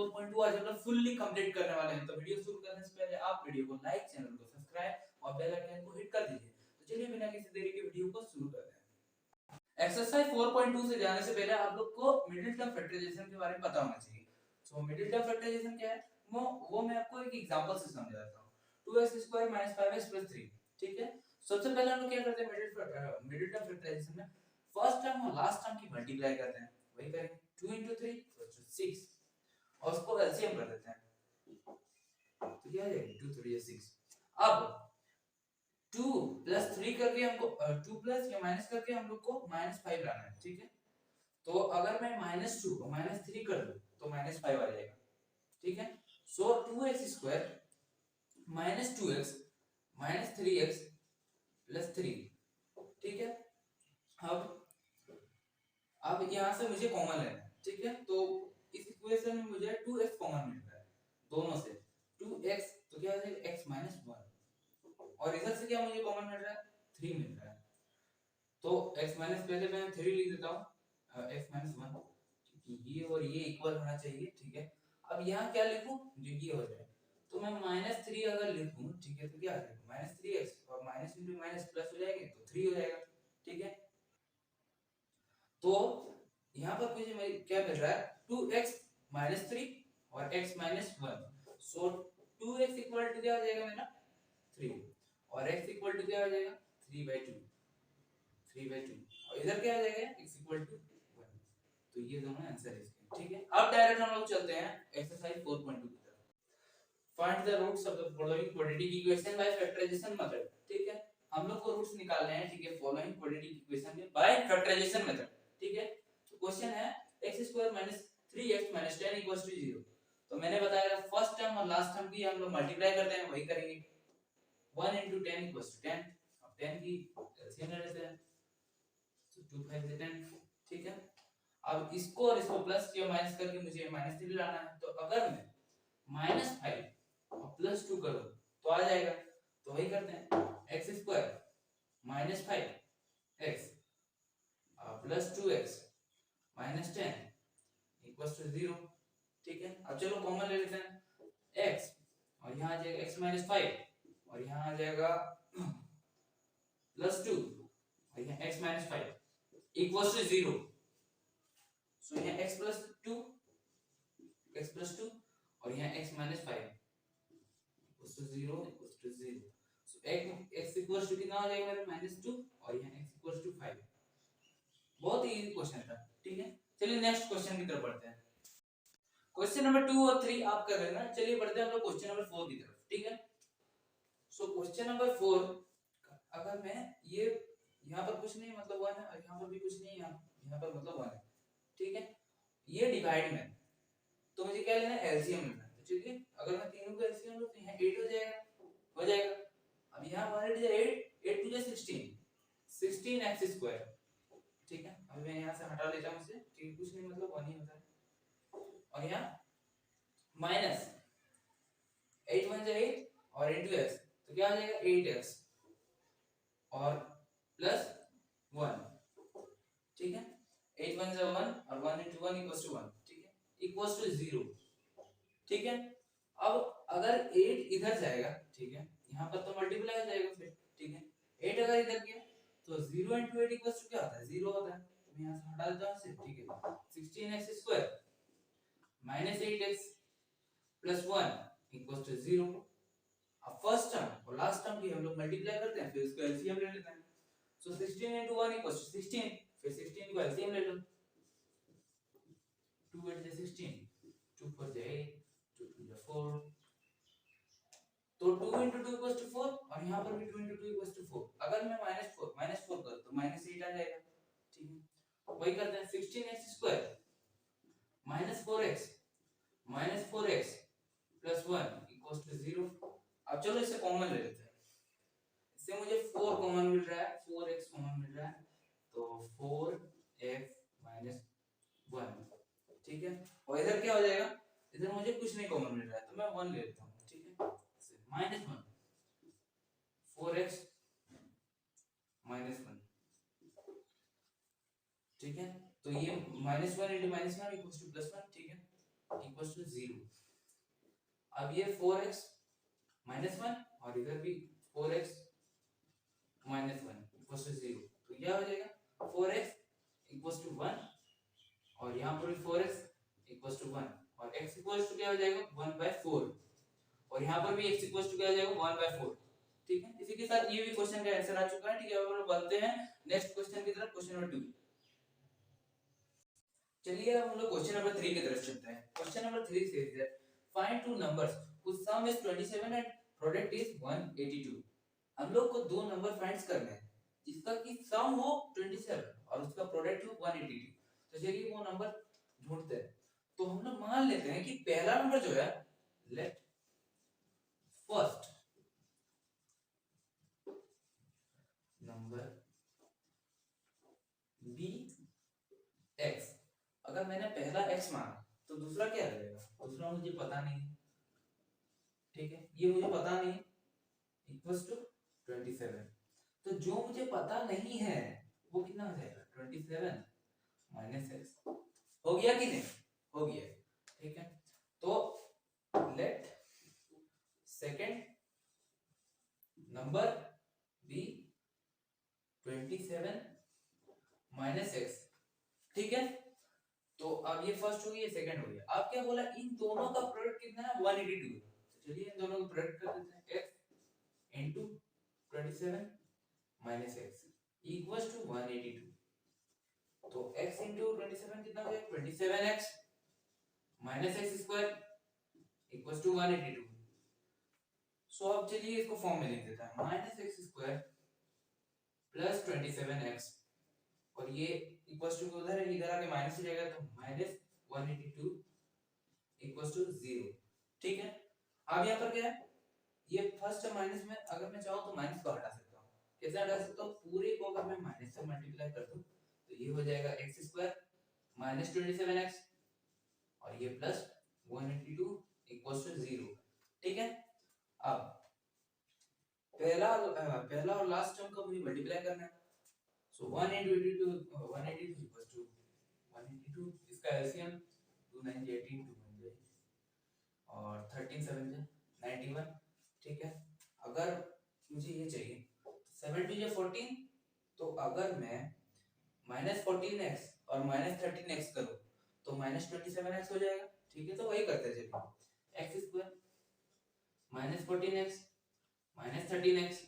4.2 आज हम लोग फुल्ली कंप्लीट करने वाले हैं। तो वीडियो शुरू करने से पहले आप वीडियो को लाइक, चैनल को सब्सक्राइब और बेल आइकन को हिट कर दीजिए। तो चलिए बिना किसी देरी के वीडियो को शुरू करते हैं। एक्सरसाइज 4.2 से जाने से पहले आप लोग को मिडिल टर्म फैक्टराइजेशन के बारे में पता होना चाहिए। सो मिडिल टर्म फैक्टराइजेशन क्या है वो मैं आपको एक एग्जांपल से समझाता हूं। 2x² - 5x + 3, ठीक है। सबसे पहले हम लोग क्या करते हैं मिडिल टर्म फैक्टराइजेशन में फर्स्ट टर्म और लास्ट टर्म की मल्टीप्लाई करते हैं। वही करेंगे 2 * 3 = 6 और उसको एलसीएम कर देते हैं। तो क्या आ जाएगा 2 3 6। अब 2 + 3 करके हमको 2 प्लस या माइनस करके हम लोग को -5 लाना है, ठीक है। तो अगर मैं -2 और -3 कर दूं तो -5 आ जाएगा, ठीक है। सो 2x² - 2x - 3x + 3, ठीक है। अब यहां से मुझे कॉमन लेना है, ठीक है। तो इस इक्वेशन में मुझे 2x कॉमन मिल रहा है दोनों से। 2x तो क्या आ जाएगा x - 1 और इधर से क्या मुझे कॉमन मिल रहा है 3 मिल रहा है। तो x माइनस पहले मैं 3 लिख देता हूं x - 1, ये और ये इक्वल होना चाहिए, ठीक है। अब यहां क्या लिखूं जो ये हो जाए। तो मैं -3 अगर लिखूं, ठीक है, तो क्या आ जाएगा -3x और माइनस इंटू माइनस प्लस हो जाएगा तो 3 हो जाएगा, ठीक है। तो यहाँ पर मुझे क्या मिल रहा है 2x - 3 और x - 1। So 2x equal to क्या हो जाएगा मेरा 3 और x इक्वल टू क्या हो जाएगा 3/2 और इधर क्या आ जाएगा x इक्वल टू 1। तो ये दोनों आंसर है इसके, ठीक है। अब डायरेक्ट हम लोग चलते हैं एक्सरसाइज 4.2 की तरफ। Find the roots of the following quadratic equation by factorisation method, ठीक है। हम लोग को रूट्स निकालने हैं, ठीक है, फॉलोइंग क्वाड्रेटिक इक्वेशन के बाय फैक्टराइजेशन मेथड, ठीक है। तो क्वेश्चन है x² - 3x - 10 = 0। तो मैंने बताया फर्स्ट टर्म और लास्ट टर्म की हम लोग मल्टीप्लाई करते हैं, वही करेंगे 1 * 10 = 10। अब 10 की एलसीएम ले लेते हैं, तो 2 5 से 10, ठीक है। अब इसको और इसको प्लस या माइनस करके मुझे -3 लाना है। तो अगर मैं -5 और +2 करूं तो आ जाएगा। तो वही करते हैं x² - 5x + 2x - 10 = 0, ठीक है। अब चलो कॉमन ले लेते हैं x और यहाँ आ जाएगा x - 5 और यहाँ आ जाएगा +2 और यहाँ x - 5 = 0। सो यहाँ x + 2 और यहाँ x - 5 = 0 = 0। सो x = कितना हो जाएगा मेरा -2 और यहाँ x = 5। बहुत ही इजी क्वेश्चन था, ठीक है। चलिए नेक्स्ट क्वेश्चन की तरफ बढ़ते हैं। क्वेश्चन नंबर 2 और 3 आप कर लेना। चलिए बढ़ते हैं हम लोग क्वेश्चन नंबर 4 की तरफ, ठीक है। सो क्वेश्चन नंबर 4, अगर मैं ये यहाँ पर कुछ नहीं मतलब 1 है और यहाँ पर भी कुछ नहीं, यहाँ पर मतलब 1 है, ठीक है। ये डिवाइड में तो मुझे क्या लेना है एलसीएम लेना है। तो चलिए अगर मैं तीनों का एलसीएम लूं तो यहाँ 8 हो जाएगा। अब यहाँ 1 * 8 8 * 16 16x², ठीक है। अब मैं यहाँ से हटा लेता हूँ इसे, ठीक है, कुछ नहीं मतलब 1 ही होता है। और यहाँ माइनस 8 * 1 = 8 और इनटू x तो क्या आ जाएगा 8x और प्लस 1, ठीक है। 8 * 1 = 1 और 1 * 1 = 1, ठीक है, = 0, ठीक है। अब अगर 8 इधर जाएगा, ठीक है, यहाँ पर तो मल्टीप्लाई हो जाएगा फिर, ठीक है। 8 अगर इधर गया तो 0 * 8 = क्या होता है 0 होता है। तो मैं यहाँ से हटा देता हूँ इसे, ठीक है। 16x² - 8x + 1 = 0। अब फर्स्ट टर्म और लास्ट टर्म की हम लोग मल्टीप्लाई करते हैं, फिर इसको एलसीएम ले लेते हैं। सो 16 * 1 = 16, फिर 16 को एलसीएम ले लो। 2 * 8 = 16, 2 * 4 = 8, 2 * 2 = 4। तो 2 * 2 = 4 और यहाँ पर भी 2 * 2 = 4। अगर मैं -4 कर तो -8 आ जाएगा, ठीक है। वही करते हैं 16x² - 4x + 1 = 0। अब चलो इसे कॉमन ले लेते हैं। इससे मुझे 4 कॉमन मिल रहा है, 4x कॉमन मिल रहा है, तो 4x - 1, ठीक है। और इधर क्या हो जाएगा, इधर मुझे कुछ नहीं कॉमन मिल रहा है तो मैं 1 ले लेता हूँ, ठीक है। -1 4x - 1, ठीक है। तो ये -1 * -1 = +1, ठीक है, इक्वल्स टू 0। अब ये 4x माइनस 1 और इधर भी 4x माइनस 1 इक्वल्स टू 0, तो क्या हो जाएगा 4x इक्वल्स टू 1 और यहाँ पर भी 4x इक्वल्स टू 1 और x इक्वल्स टू क्या हो जाएगा 1/4 और यहाँ पर भी x इक्वल्स टू क्या हो जाएगा 1/4। ठीक है, इसी के साथ ये भी क्वेश्चन का आंसर आ चुका है। ठीक है, अब हम लोग बढ़ते हैं नेक्स्ट क्वेश्चन की तरफ, क्वेश्चन नंबर 2। चलिए अब हम लोग क्वेश्चन नंबर 3 की तरफ चलते हैं। Question number 3 says that find two numbers whose sum is 27 and product is 182। हम लोग को दो नंबर फाइंड करने हैं जिसका की सम हो 27 और उसका प्रोडक्ट हो 182। तो चलिए वो नंबर ढूंढते हैं। तो हम लोग मान लेते हैं कि पहला नंबर जो है, let first number be x। अगर मैंने पहला x माना तो दूसरा क्या रहेगा, दूसरा मुझे पता नहीं। ठीक है, ये मुझे पता नहीं, इक्वल्स टू 27। तो जो मुझे पता नहीं है वो कितना हो जाएगा 27 माइनस x। हो गया कि नहीं, हो गया। ठीक है, तो let second number be 27 minus x। ठीक है, तो अब ये फर्स्ट हो गया, ये सेकंड हो गया। अब क्या बोला, इन दोनों का प्रोडक्ट कितना है 182। तो चलिए इन दोनों का प्रोडक्ट कर देते हैं, x into 27 minus x equals to 182। तो x into 27 कितना हो जाएगा 27x minus x square equals to 182। सो अब चलिए इसको फॉर्म में लिख देता है, minus x square plus 27x और ये इक्वल्स टू उधर है, इधर आके माइनस हो जाएगा तो माइनस 182 इक्वल्स टू 0। ठीक है, अब यहाँ पर क्या है, ये फर्स्ट माइनस में अगर मैं चाहूँ तो माइनस को हटा सकता हूँ। कैसे हटा सकता हूँ, पूरे को अगर मैं माइनस से मल्टीप्लाई कर दूं तो ये हो जाएगा x स्क्वायर माइनस 27x और ये प्लस 182 इक्वल्स टू 0। ठीक है, अब पहला और लास्ट टर्म का मुझे मल्टीप्लाई करना है। सो 182 इक्वल्स टू 182, इसका एलसीएम 2 9 18 2 और 13 7 91। ठीक है, अगर मुझे ये चाहिए 7 2 14, तो अगर मैं माइनस 14x और माइनस 13x करूं तो माइनस 27x हो जाएगा। ठीक है, तो वही करते चलिए, x square minus 14x minus 13x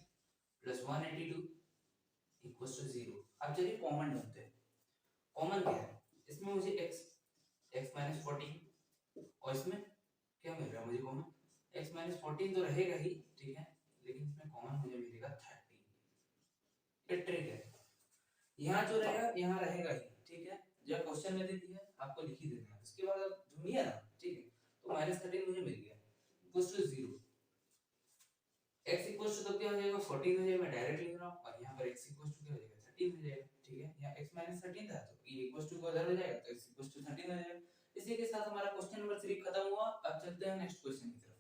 plus 182 equals to 0। अब चलिए कॉमन ढूंढते हैं। कॉमन क्या है, इसमें मुझे x माइनस 14 और इसमें क्या मिल रहा है मुझे कॉमन, x माइनस 14 तो रहेगा ही। ठीक है, लेकिन इसमें कॉमन मुझे मिलेगा 30। ये ट्रिक है, यहाँ जो रहेगा यहाँ रहेगा ही। ठीक है, जब क्वेश्चन में दे दिया है आपको लिख ही देना है, उसके बाद आप ढूंढिए ना। ठीक है, तो माइनस 13 मुझे मिल गया equals to 0। x equals to तो क्या हो जाएगा 14 हो जाएगा, मैं डायरेक्ट लिख रहा हूँ और यहाँ पर x इक्वल्स टू क्या हो जाएगा 13 हो जाएगा। ठीक है, यहाँ x माइनस 13 था तो ये इक्वल्स टू को उधर हो जाएगा तो x इक्वल्स टू 13 हो जाएगा। इसी के साथ हमारा क्वेश्चन नंबर 3 खत्म हुआ। अब चलते हैं नेक्स्ट क्वेश्चन की तरफ।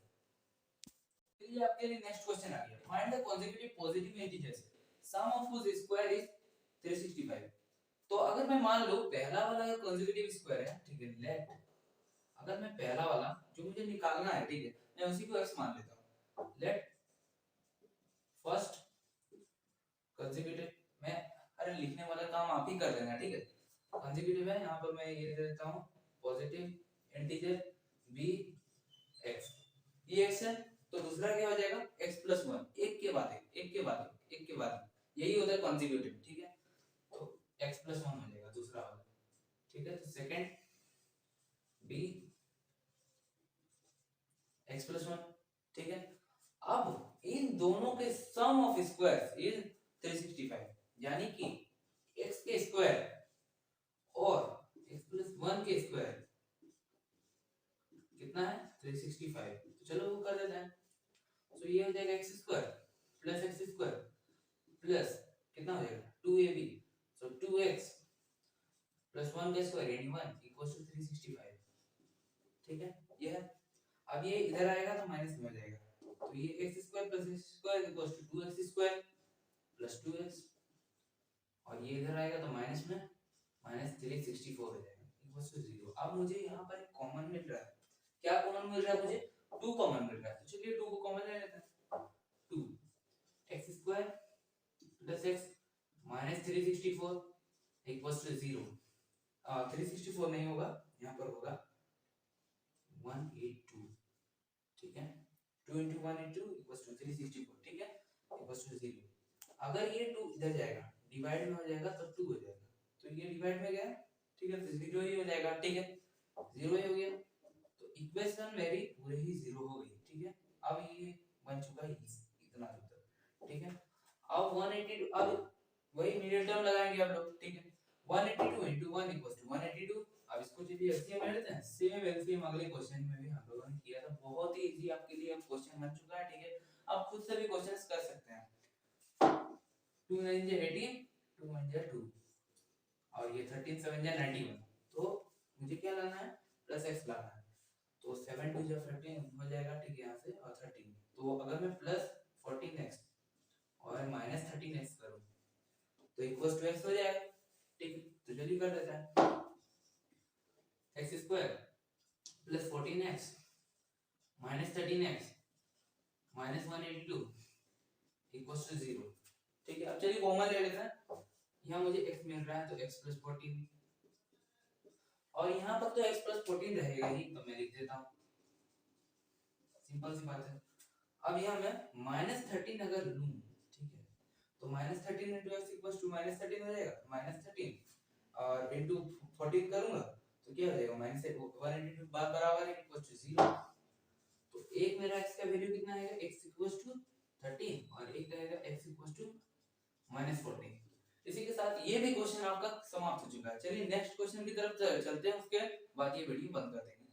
चलिए आपके लिए नेक्स्ट क्वेश्चन आ गया, find the consecutive positive integers sum of whose square is 365। तो अगर मैं मान लो पहला वाला consecutive स्क्वायर है, ठीक है, लेट अगर मैं पहला वाला जो मुझे निकालना है, ठीक है, मैं उसी को x मान लेता हूं। लेट फर्स्ट consecutive, मैं अरे लिखने वाला काम आप ही कर देना। ठीक है, consecutive है, यहाँ पर मैं ये दे देता हूँ पॉजिटिव इंटीजर b x। ये x है तो दूसरा क्या हो जाएगा x प्लस 1, एक के बाद एक के बाद एक के बाद, यही होता है कॉन्जिक्यूटिव। ठीक है, तो x प्लस 1 हो जाएगा दूसरा वाला। ठीक है, तो सेकंड b x प्लस 1। ठीक है, अब इन दोनों के सम ऑफ स्क्वायर्स इज 365, यानी कि x के स्क्वायर और x प्लस 1 के स्क्वायर कितना है 365। तो चलो वो कर देते हैं। तो ये हो जाएगा x square plus x square plus कितना हो जाएगा 2ab, सो 2x प्लस 1 का स्क्वायर यानी 1 इक्वल्स टू 365। ठीक है, ये है। अब ये इधर आएगा तो माइनस में हो जाएगा, तो ये x square plus x square equals to 2x square plus 2x और ये इधर आएगा तो माइनस में माइनस 364 हो जाएगा इक्वल्स टू 0। अब मुझे यहाँ पर एक कॉमन मिल रहा है, क्या कॉमन मिल रहा है मुझे? 2 कॉमन मिल रहा है, तो चलिए 2 को कॉमन ले लेते हैं। 2 x square plus x minus 364 equals to 0। 364 नहीं होगा, यहाँ पर होगा 182, ठीक है। 2 into 182 इक्वल्स टू 364, ठीक है, इक्वल्स टू 0। अगर ये 2 इधर जाएगा, डिवाइड में हो जाएगा तो 2 हो जाएगा, तो ये डिवाइड में गया, ठीक है, तो 0 ही हो जाएगा, ठीक है, 0 ही हो गया। तो इक्वेशन मेरी पूरे ही 0 हो गई, ठीक है। अब ये बन चुका है इतना उत्तर, ठीक है। अब 182, अब वही मिडिल टर्म लगाएंगे आप लोग, ठीक है। 182 into 1 equals to 182। अब इसको चलिए एलसीएम ले लेते हैं। सेम एलसीएम अगले क्वेश्चन में भी हम लोगों ने किया था, बहुत ही इजी आपके लिए अब क्वेश्चन बन चुका है, ठीक है। आप खुद से भी क्वेश्चंस कर सकते हैं। 2 9 जा 18, 2 1 जा 2 और ये 13 7 जा 91। तो मुझे क्या लाना है? प्लस x लाना है। तो 7 2 जा 13 हो जाएगा, ठीक है, यहां से, और 13। तो अगर मैं प्लस 14x और माइनस 13x करूं तो इक्वल्स टू x हो जाएगा, ठीक है। तो जल्दी कर देते हैं। x square plus 14x minus 13x minus 182 equals to 0, ठीक है। अब चलिए कॉमन ले लेते हैं। यहाँ मुझे x मिल रहा है तो x प्लस 14, और यहाँ पर तो x प्लस 14 रहेगा ही, तो मैं लिख देता हूँ, सिंपल सी बात है। अब यहाँ मैं माइनस 13 अगर लूँ, ठीक है, तो minus 13 into x equals to minus 13 हो जाएगा, माइनस 13 और इंटू 14 करूंगा तो क्या हो जाएगा, माइनस 182 बार बराबर है इक्वल्स टू 0। तो एक मेरा x का वैल्यू कितना आएगा, x इक्वल्स टू 13 और एक रहेगा x इक्वल्स टू माइनस 14। इसी के साथ ये भी क्वेश्चन आपका समाप्त हो चुका है। चलिए नेक्स्ट क्वेश्चन की तरफ चलते हैं, उसके बाद ये वीडियो बंद कर देंगे।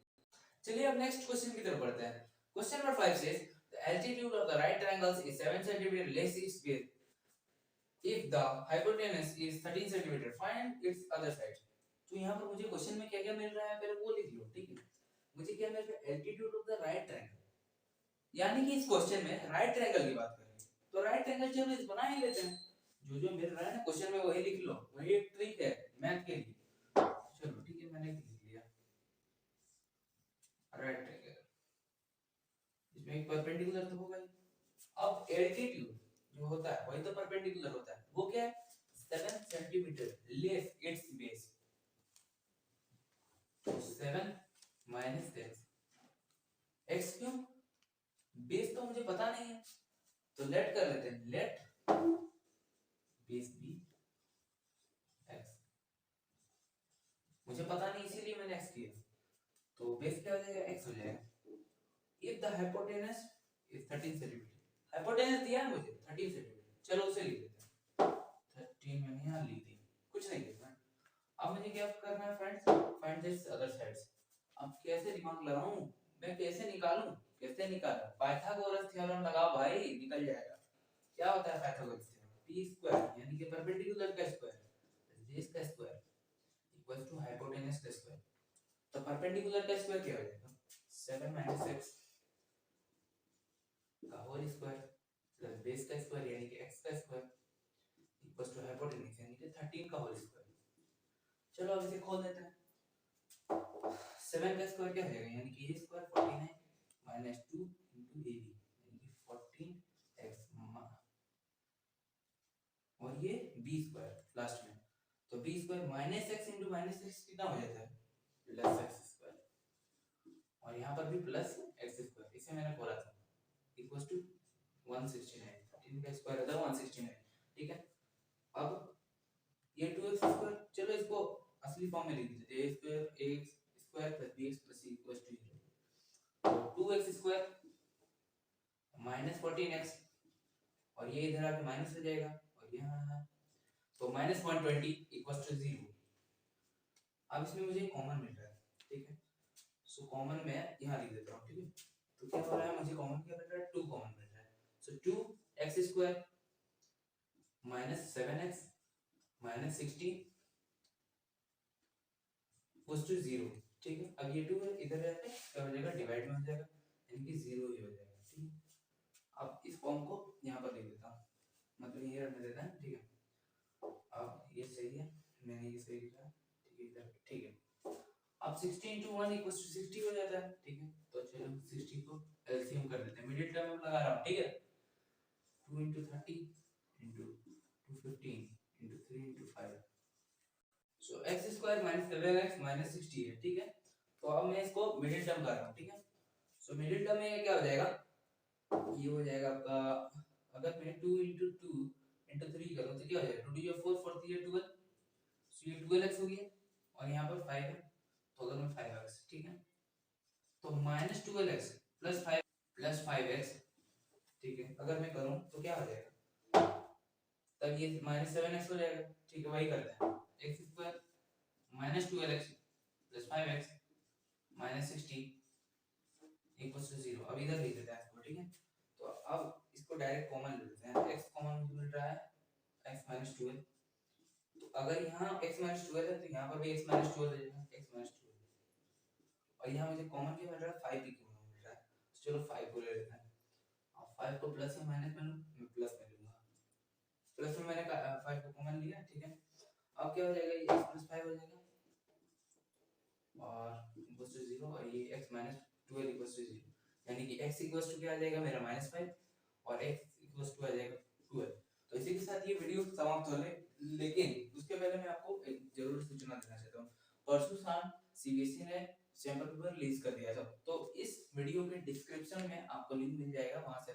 चलिए अब नेक्स्ट क्वेश्चन की तरफ बढ़ते हैं। Question number 5 says the altitude of the right triangles is 7 cm less its base if the hypotenuse is 13 cm, find its other side। तो यहाँ पर मुझे क्वेश्चन में क्या-क्या मिल रहा है पहले वो लिख लो, ठीक है। मुझे क्या मिल रहा है, altitude of the right triangle, यानी कि इस क्वेश्चन में राइट ट्रायंगल की बात कर रहे हैं, तो राइट ट्रायंगल चलो इस बना ही लेते हैं। जो मिल रहा है ना क्वेश्चन में वही लिख लो, वही एक ट्रिक है मैथ के लिए। चलो ठीक है, मैंने लिख लिया राइट ट्रायंगल, इसमें एक परपेंडिकुलर तो होगा ही। अब एल्टीट्यूड जो होता है वही तो परपेंडिकुलर होता है, वो क्या है, 7 सेंटीमीटर लेस इट्स बेस, तो 7 माइनस x क्यों, बेस तो मुझे पता नहीं है, तो लेट कर लेते हैं, लेट बेस बी x, मुझे पता नहीं इसीलिए मैंने x किया, तो बेस क्या हो जाएगा, x हो जाएगा। if the hypotenuse is 13 cm, hypotenuse दिया है मुझे 13 cm, चलो उसे लिख देते हैं 13, मैंने यहाँ लिख दी, कुछ नहीं लिखना। अब मुझे क्या करना है friends, find this other sides. अब कैसे दिमाग लगाऊं मैं, कैसे निकालूं, कैसे निकालूं, पाइथागोरस थ्योरम लगाओ भाई, निकल जाएगा। क्या होता है पाइथागोरस थ्योरम, p स्क्वायर यानी कि परपेंडिकुलर का स्क्वायर बेस का स्क्वायर इक्वल्स टू हाइपोटेनस का स्क्वायर। तो परपेंडिकुलर का स्क्वायर क्या हो जाएगा, 7 माइनस x का होल स्क्वायर प्लस बेस का स्क्वायर यानी कि x का स्क्वायर इक्वल्स टू हाइपोटेनस यानी कि 13 का होल स्क्वायर। चलो अब इसे खोल देते हैं। 7 का स्क्वायर क्या हो जाएगा, यानी कि a स्क्वायर 14 है माइनस 2 इनटू ab यानी कि 14x और ये b स्क्वायर लास्ट में, तो b square minus x into minus x कितना हो जाता है, प्लस x स्क्वायर, और यहाँ पर भी प्लस x स्क्वायर, इसे मैंने बोला था इक्वल्स टू 169, 13 का स्क्वायर होता है 169, ठीक है। अब ये 2x स्क्वायर, चलो इसको असली फॉर्म में लिख दीजिए, a square plus bx plus c equals to 0, तो 2x स्क्वायर माइनस 14x और ये इधर आके माइनस हो जाएगा और यहाँ तो माइनस 120 इक्वल्स टू 0। अब इसमें मुझे कॉमन मिल रहा है, ठीक है, सो कॉमन मैं यहाँ लिख देता हूँ, ठीक है। तो क्या हो रहा है, मुझे कॉमन क्या मिल रहा है, 2 कॉमन मिल रहा है, so 2x square minus 7x minus 16 equals to 0, ठीक है। अब ये 2 है इधर रहते हैं क्या हो जाएगा, डिवाइड में हो जाएगा यानी कि 0 ही हो जाएगा, ठीक है। अब इस फॉर्म को यहाँ पर लिख देता हूँ, मतलब ये रखने देता है, ठीक है। अब ये सही है, मैंने ये सही लिखा है, ठीक है, इधर ठीक है। अब 16 into 1 इक्वल्स टू 60 हो जाता है, ठीक है। चलो 60 को एलसीएम कर देते हैं, मिडिल टर्म में लगा रहा हूँ, ठीक है। 2 into 30 into 215 into 3 into 5, सो x square minus 7x minus 60 है, ठीक है। तो अब मैं इसको मिडिल टर्म कर रहा हूँ, ठीक है। सो मिडिल टर्म में क्या हो जाएगा, ये हो जाएगा आपका, अगर मैं 2 into 2 into 3 करूँ तो क्या हो जाएगा, 2 to 4 4 3 12, सो ये 12x हो गया और यहाँ पर 5 है, तो अगर मैं 5x, ठीक है, तो माइनस 12x प्लस 5x, ठीक है, अगर मैं करूँ तो क्या हो जाएगा, तब ये माइनस 7x हो जाएगा, ठीक है। वही करते हैं, x square minus 12x plus 5x minus 60 equals to 0। अब इधर लिख देते हैं इसको, ठीक है। तो अब इसको डायरेक्ट कॉमन ले लेते हैं, x कॉमन मिल रहा है, x माइनस 12, तो अगर यहाँ x माइनस 12 है तो यहाँ पर भी x माइनस 12 हो जाएगा, x माइनस 12, और यहाँ मुझे कॉमन क्या मिल रहा है, 5 भी कॉमन मिल रहा है, तो चलो 5 को ले लेते हैं। अब 5 को प्लस या माइनस में लूँ, मैं प्लस में लूँगा, प्लस में मैंने 5 को कॉमन लिया, ठीक है। अब क्या हो जाएगा, ये x प्लस 5 हो जाएगा और इक्वल्स टू 0, और ये x माइनस 12 इक्वल्स टू 0, यानी कि x इक्वल्स टू क्या आ जाएगा मेरा माइनस 5 और x इक्वल्स टू आ जाएगा 12। तो इसी के साथ ये वीडियो समाप्त हो रही, लेकिन उसके पहले मैं आपको एक जरूर सूचना देना चाहता हूँ। परसों शाम सीबीएसई ने सैंपल पेपर रिलीज कर दिया था, तो इस वीडियो के डिस्क्रिप्शन में आपको लिंक मिल जाएगा, वहां से